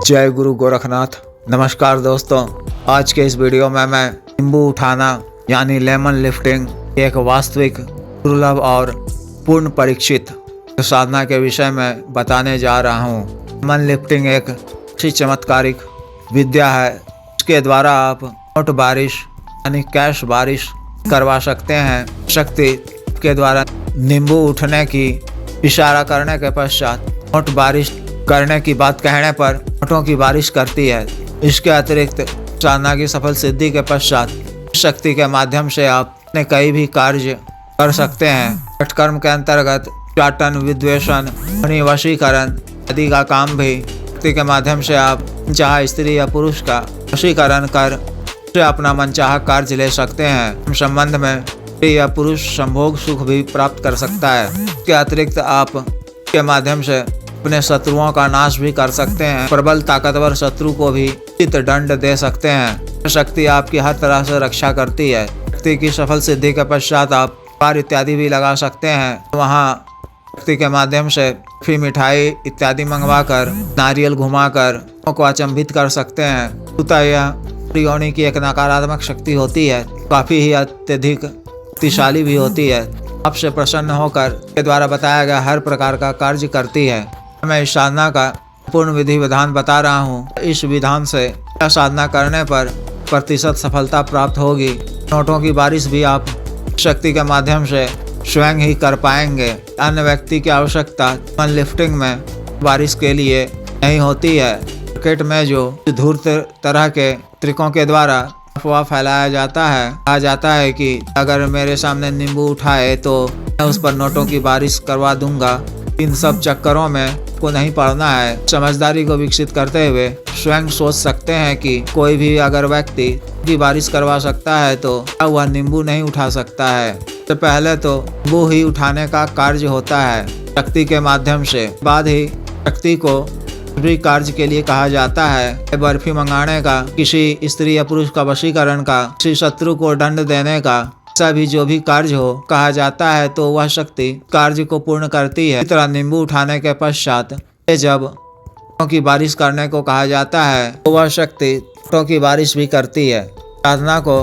जय गुरु गोरखनाथ। नमस्कार दोस्तों, आज के इस वीडियो में मैं नींबू उठाना यानी लेमन लिफ्टिंग एक वास्तविक, दुर्लभ और पूर्ण परीक्षित साधना के विषय में बताने जा रहा हूँ। लेमन लिफ्टिंग एक अच्छी चमत्कारिक विद्या है। इसके द्वारा आप नोट बारिश यानी कैश बारिश करवा सकते हैं। शक्ति के द्वारा नींबू उठने की इशारा करने के पश्चात नोट बारिश करने की बात कहने पर नोटों की बारिश करती है। इसके अतिरिक्त साधना की सफल सिद्धि के पश्चात शक्ति के माध्यम से आप अपने कई भी कार्य कर सकते हैं। छठ कर्म के अंतर्गत चाटन, विद्वेषण, वशीकरण आदि का काम भी शक्ति के माध्यम से आप चाहे स्त्री या पुरुष का वशीकरण कर से अपना मनचाहा कार्य ले सकते हैं। संबंध में स्त्री या पुरुष संभोग सुख भी प्राप्त कर सकता है। इसके अतिरिक्त आप के माध्यम से अपने शत्रुओं का नाश भी कर सकते हैं। प्रबल ताकतवर शत्रु को भी उचित दंड दे सकते हैं। शक्ति आपकी हर तरह से रक्षा करती है। शक्ति की सफल सिद्धि के पश्चात आप पार इत्यादि भी लगा सकते हैं। वहाँ शक्ति के माध्यम से फिर मिठाई इत्यादि मंगवाकर, नारियल घुमाकर को अचंभित कर सकते हैं। तथा यह योनि की एक नकारात्मक शक्ति होती है, काफी ही अत्यधिक शक्तिशाली भी होती है। आपसे प्रसन्न होकर के द्वारा बताया गया हर प्रकार का कार्य करती है। मैं इस साधना का पूर्ण विधि विधान बता रहा हूँ। इस विधान से साधना करने पर प्रतिशत सफलता प्राप्त होगी। नोटों की बारिश भी आप शक्ति के माध्यम से स्वयं ही कर पाएंगे। अन्य व्यक्ति की आवश्यकता लेमन लिफ्टिंग में बारिश के लिए नहीं होती है। मार्केट में जो धूर्त तरह के तरीकों के द्वारा अफवाह फैलाया जाता है, कहा जाता है कि अगर मेरे सामने नींबू उठाए तो मैं उस पर नोटों की बारिश करवा दूंगा। इन सब चक्करों में को नहीं पड़ना है। समझदारी को विकसित करते हुए स्वयं सोच सकते हैं कि कोई भी अगर व्यक्ति की बारिश करवा सकता है तो वह नींबू नहीं उठा सकता है। तो पहले तो नींबू ही उठाने का कार्य होता है शक्ति के माध्यम से। बाद ही शक्ति को भी कार्य के लिए कहा जाता है। बर्फी मंगाने का, किसी स्त्री या पुरुष का वशीकरण का, किसी शत्रु को दंड देने का, भी जो भी कार्य हो कहा जाता है तो वह शक्ति कार्य को पूर्ण करती है। इस तरह नींबू उठाने के पश्चात जब नोटों की बारिश करने को कहा जाता है तो वह शक्ति नोटों की बारिश भी करती है। साधना को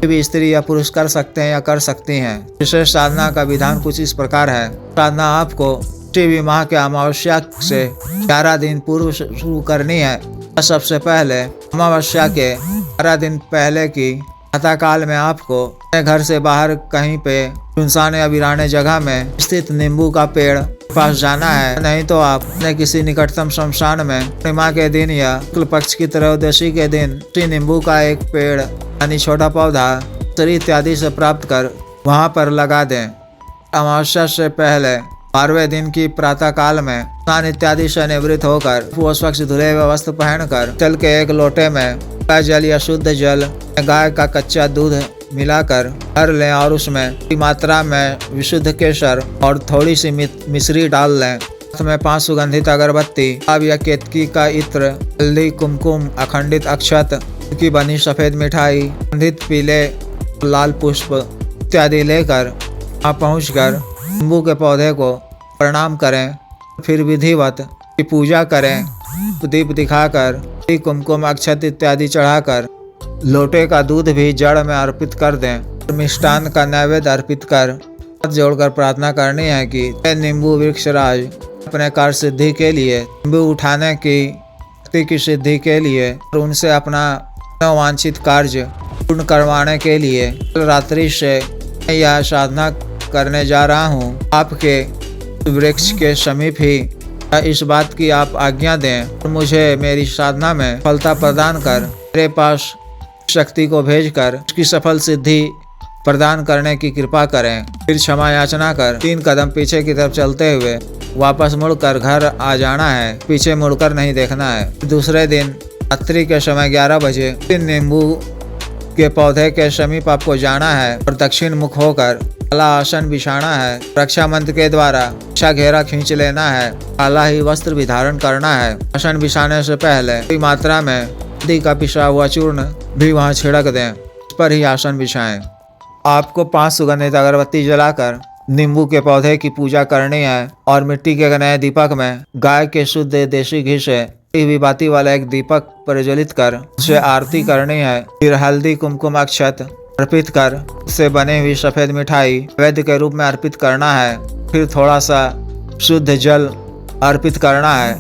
भी स्त्री या पुरुष कर सकते हैं या कर सकती हैं। विशेष साधना का विधान कुछ इस प्रकार है। साधना आपको किसी भी माह के अमावस्या से 11 दिन पूर्व शुरू करनी है। सबसे पहले अमावस्या के 11 दिन पहले की प्रातः काल में आपको अपने घर से बाहर कहीं पे सुनसान या वीराने जगह में स्थित नींबू का पेड़ पास जाना है। नहीं तो आप अपने किसी निकटतम शमशान में पूर्णिमा के दिन या शुक्ल पक्ष की त्रयोदशी के दिन नींबू का एक पेड़ यानी छोटा पौधा शरीर इत्यादि से प्राप्त कर वहां पर लगा दें। अमावस्या से पहले 12वें दिन की प्रातः काल में स्नान इत्यादि से निवृत्त होकर स्वच्छ धुले हुए वस्त्र पहनकर चल के एक लोटे में जल या शुद्ध जल गाय का कच्चा दूध मिलाकर भर लें और उसमें मात्रा में विशुद्ध केसर और थोड़ी सी मिश्री डाल लें। साथ में 5 सुगंधित अगरबत्ती, आब या केतकी का इत्र, हल्दी, कुमकुम, अखंडित अक्षत की बनी सफेद मिठाई, सुगंधित पीले लाल पुष्प इत्यादि लेकर वहाँ पहुँचकर नींबू के पौधे को प्रणाम करें। फिर विधिवत की पूजा करें। दीप दिखाकर कुमकुम, अक्षत इत्यादि चढ़ाकर लोटे का दूध भी जड़ में अर्पित कर दें। मिष्टान का नैवेद्य अर्पित कर हाथ जोड़कर प्रार्थना करनी है कि नींबू वृक्षराज अपने कार्य सिद्धि के लिए, नींबू उठाने की शक्ति की सिद्धि के लिए और उनसे अपना वांछित कार्य पूर्ण करवाने के लिए रात्रि से यह साधना करने जा रहा हूँ। आपके वृक्ष के समीप ही इस बात की आप आज्ञा दें और मुझे मेरी साधना में सफलता प्रदान कर मेरे पास शक्ति को भेजकर उसकी सफल सिद्धि प्रदान करने की कृपा करें। फिर क्षमा याचना कर 3 कदम पीछे की तरफ चलते हुए वापस मुड़कर घर आ जाना है। पीछे मुड़कर नहीं देखना है। दूसरे दिन रात्रि के समय 11 बजे नींबू के पौधे के समीप आपको जाना है और दक्षिण मुख होकर काला आसन बिछाना है। रक्षा मंत्र के द्वारा अच्छा घेरा खींच लेना है। काला ही वस्त्र भी धारण करना है। आसन बिछाने से पहले कोई मात्रा में हल्दी का पिसा हुआ चूर्ण भी वहाँ छिड़क दें। उस पर ही आसन बिछाएं। आपको 5 सुगंधित अगरबत्ती जलाकर नींबू के पौधे की पूजा करनी है और मिट्टी के नए दीपक में गाय के शुद्ध देसी घी से भी बाती वाला एक दीपक प्रज्वलित कर उसे आरती करनी है। फिर हल्दी कुमकुम अक्षत अर्पित कर उससे बनी हुई सफेद मिठाई वैद्य के रूप में अर्पित करना है। फिर थोड़ा सा शुद्ध जल अर्पित करना है।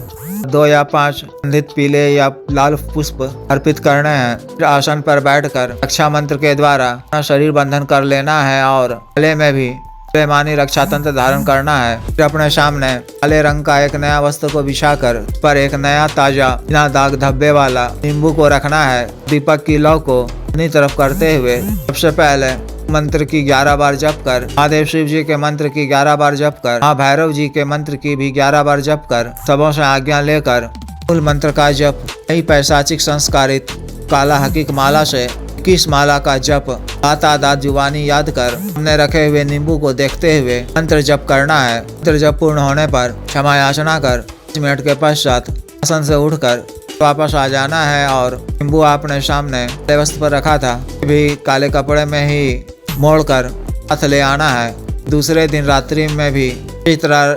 2 या 5 सुगंधित पीले या लाल पुष्प अर्पित करने हैं। फिर आसन पर बैठकर रक्षा मंत्र के द्वारा अपना शरीर बंधन कर लेना है और गले में भी बेमानी रक्षा तंत्र धारण करना है। फिर अपने सामने काले रंग का एक नया वस्त्र को बिछाकर उस पर एक नया ताजा बिना दाग धब्बे वाला नींबू को रखना है। दीपक की लौ को अपनी तरफ करते हुए सबसे पहले मंत्र की 11 बार जप कर, महादेव शिव जी के मंत्र की 11 बार जप कर, माँ भैरव जी के मंत्र की भी 11 बार जप कर, सबों से आज्ञा लेकर मूल मंत्र का जप, नई पैशाचिक संस्कारित काला हकीक माला से 21 माला का जप आता दात जुबानी याद कर हमने रखे हुए नींबू को देखते हुए मंत्र जप करना है। मंत्र जप पूर्ण होने पर क्षमा याचना कर 5 मिनट के पश्चात आसन से उठकर वापस आ जाना है और नींबू आपने सामने वस्त्र पर रखा था भी काले कपड़े में ही मोड़कर हाथ ले आना है। दूसरे दिन रात्रि में भी इस तरह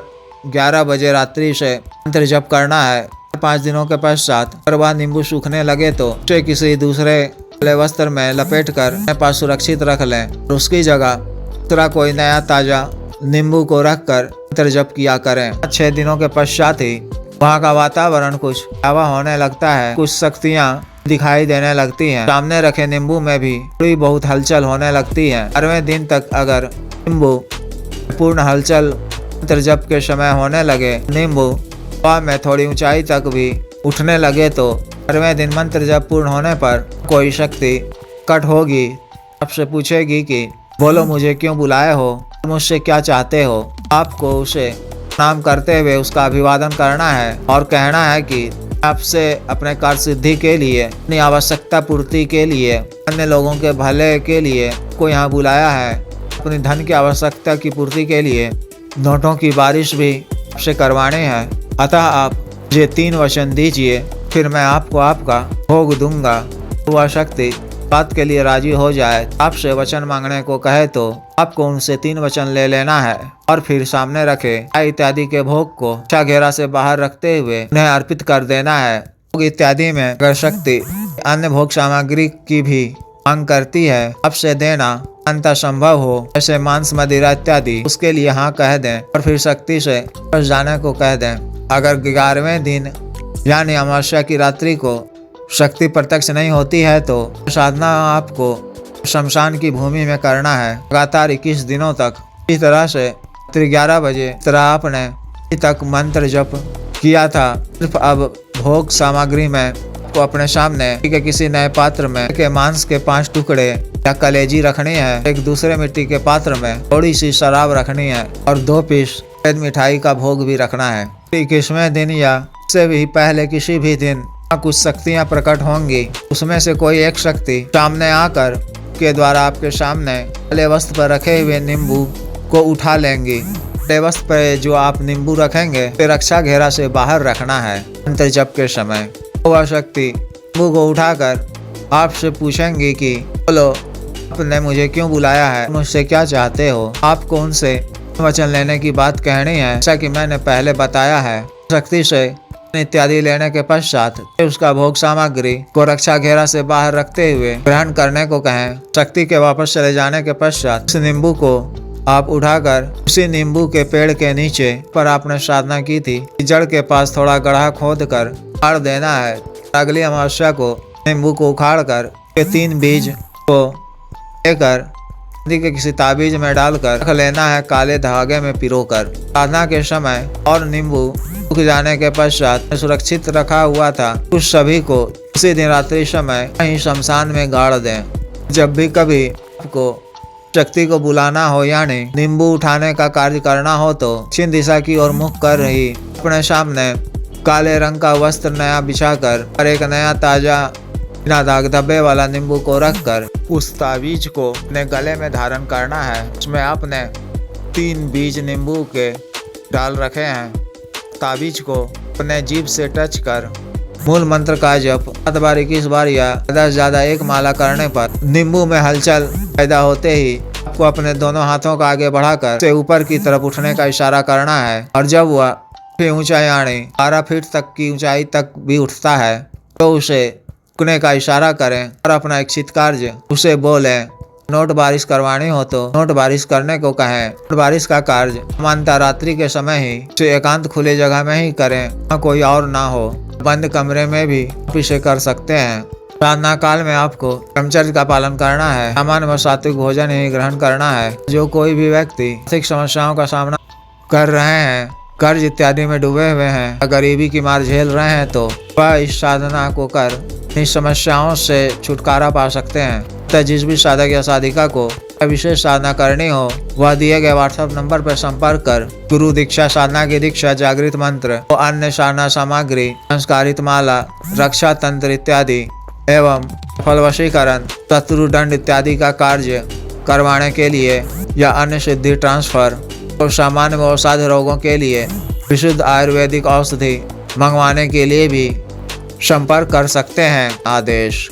11 बजे रात्रि से मंत्र जप करना है। 5 दिनों के पश्चात अगर वह नींबू सूखने लगे तो उसे किसी दूसरे काले वस्त्र में लपेट कर अपने पास सुरक्षित रख लें और उसकी जगह दूसरा कोई नया ताजा नींबू को रख कर मंत्र जप किया करें। 6 दिनों के पश्चात ही वहाँ का वातावरण कुछ हवा होने लगता है, कुछ शक्तियाँ दिखाई देने लगती हैं। सामने रखे नींबू में भी थोड़ी बहुत हलचल होने लगती है। 12वें दिन तक अगर नींबू पूर्ण हलचल मंत्र जप के समय होने लगे, नींबू हवा में थोड़ी ऊंचाई तक भी उठने लगे तो 12वें दिन मंत्र जप पूर्ण होने पर कोई शक्ति कट होगी, आपसे पूछेगी कि बोलो मुझे क्यों बुलाए हो, मुझसे क्या चाहते हो। आपको उसे प्रणाम करते हुए उसका अभिवादन करना है और कहना है कि आपसे अपने कार्य सिद्धि के लिए, अपनी आवश्यकता पूर्ति के लिए, अन्य लोगों के भले के लिए को यहाँ बुलाया है। अपनी धन की आवश्यकता की पूर्ति के लिए नोटों की बारिश भी आपसे करवानी है। अतः आप मुझे 3 वचन दीजिए, फिर मैं आपको आपका भोग दूंगा। वह शक्ति बात के लिए राजी हो जाए, आपसे वचन मांगने को कहे तो आपको उनसे 3 वचन ले लेना है और फिर सामने रखे चाय इत्यादि के भोग को अच्छा घेरा से बाहर रखते हुए उन्हें अर्पित कर देना है। भोग इत्यादि में अगर शक्ति अन्य भोग सामग्री की भी मांग करती है, आपसे देना अंत संभव हो, जैसे मांस मदिरा इत्यादि, उसके लिए हाँ कह दें और फिर शक्ति से बस जाने को कह दें। अगर 11वें दिन यानी अमावस्या की रात्रि को शक्ति प्रत्यक्ष नहीं होती है तो साधना आपको शमशान की भूमि में करना है लगातार 21 दिनों तक। इस तरह से 11 बजे तरह आपने अभी तक मंत्र जप किया था। सिर्फ अब भोग सामग्री में को अपने सामने के किसी नए पात्र में के मांस के 5 टुकड़े या कलेजी रखनी है। एक दूसरे मिट्टी के पात्र में थोड़ी सी शराब रखनी है और 2 पीस सफेद मिठाई का भोग भी रखना है। 21वें दिन या उससे भी पहले किसी भी दिन कुछ शक्तियाँ प्रकट होंगी, उसमें से कोई एक शक्ति सामने आकर के द्वारा आपके सामने काले वस्त्र पर रखे हुए नींबू को उठा लेंगी। काले वस्त्र पर जो आप नींबू रखेंगे फिर रक्षा घेरा से बाहर रखना है। मंत्र जप के समय वह शक्ति नींबू को उठाकर आपसे पूछेंगी कि बोलो आपने मुझे क्यों बुलाया है, मुझसे क्या चाहते हो। आपको उनसे वचन लेने की बात कहनी है, जैसा कि मैंने पहले बताया है। शक्ति से इत्यादि लेने के पश्चात उसका भोग सामग्री को रक्षा घेरा से बाहर रखते हुए ग्रहण करने को कहें। शक्ति के वापस चले जाने के पश्चात इस नींबू को आप उठाकर उसी नींबू के पेड़ के नीचे पर आपने साधना की थी जड़ के पास थोड़ा गड्ढा खोद कर उखाड़ देना है। अगली अमावस्या को नींबू को उखाड़ कर 3 बीज को लेकर नदी के किसी ताबीज में डालकर रख लेना है, काले धागे में पिरोकर। साधना के समय और नींबू सूख जाने के पश्चात सुरक्षित रखा हुआ था उस सभी को उसी दिन रात्रि समय कहीं शमशान में गाड़ दें। जब भी कभी आपको शक्ति को बुलाना हो यानी नींबू उठाने का कार्य करना हो तो दक्षिण दिशा की ओर मुख कर रही अपने सामने काले रंग का वस्त्र नया बिछाकर और एक नया ताजा बिना दाग धब्बे वाला नींबू को रखकर उस ताबीज को अपने गले में धारण करना है। उसमें आपने 3 बीज नींबू के डाल रखे हैं। ताबीज को अपने जीभ से टच कर मूल मंत्र का जप 7 बार 21 बार या ज़्यादा से ज़्यादा 1 माला करने पर नींबू में हलचल पैदा होते ही आपको अपने दोनों हाथों को आगे बढ़ाकर से ऊपर की तरफ उठने का इशारा करना है और जब वह फिर ऊंचाई यानी 12 फीट तक की ऊंचाई तक भी उठता है तो उसे रुकने का इशारा करें और अपना इच्छित कार्य उसे बोले। नोट बारिश करवानी हो तो नोट बारिश करने को कहें। नोट बारिश का कार्य सामान्यतः रात्रि के समय ही उसे एकांत खुले जगह में ही करें, वहाँ कोई और ना हो। बंद कमरे में भी आप इसे कर सकते हैं। साधना काल में आपको ब्रह्मचर्य का पालन करना है, सामान्य व सात्विक भोजन ही ग्रहण करना है। जो कोई भी व्यक्ति आर्थिक समस्याओं का सामना कर रहे हैं, कर्ज इत्यादि में डूबे हुए हैं या गरीबी की मार झेल रहे हैं तो वह इस साधना को कर इन समस्याओं से छुटकारा पा सकते हैं। तो जिस भी साधक या साधिका को विशेष साधना करनी हो वह दिए गए व्हाट्सएप नंबर पर संपर्क कर गुरु दीक्षा, साधना की दीक्षा, जागृत मंत्र और अन्य साधना सामग्री, संस्कारित माला, रक्षा तंत्र इत्यादि एवं फल वशीकरण, शत्रुदंड इत्यादि का कार्य करवाने के लिए या अन्य सिद्धि ट्रांसफर और सामान्य व असाध्य रोगों के लिए विशुद्ध आयुर्वेदिक औषधि मंगवाने के लिए भी संपर्क कर सकते हैं। आदेश।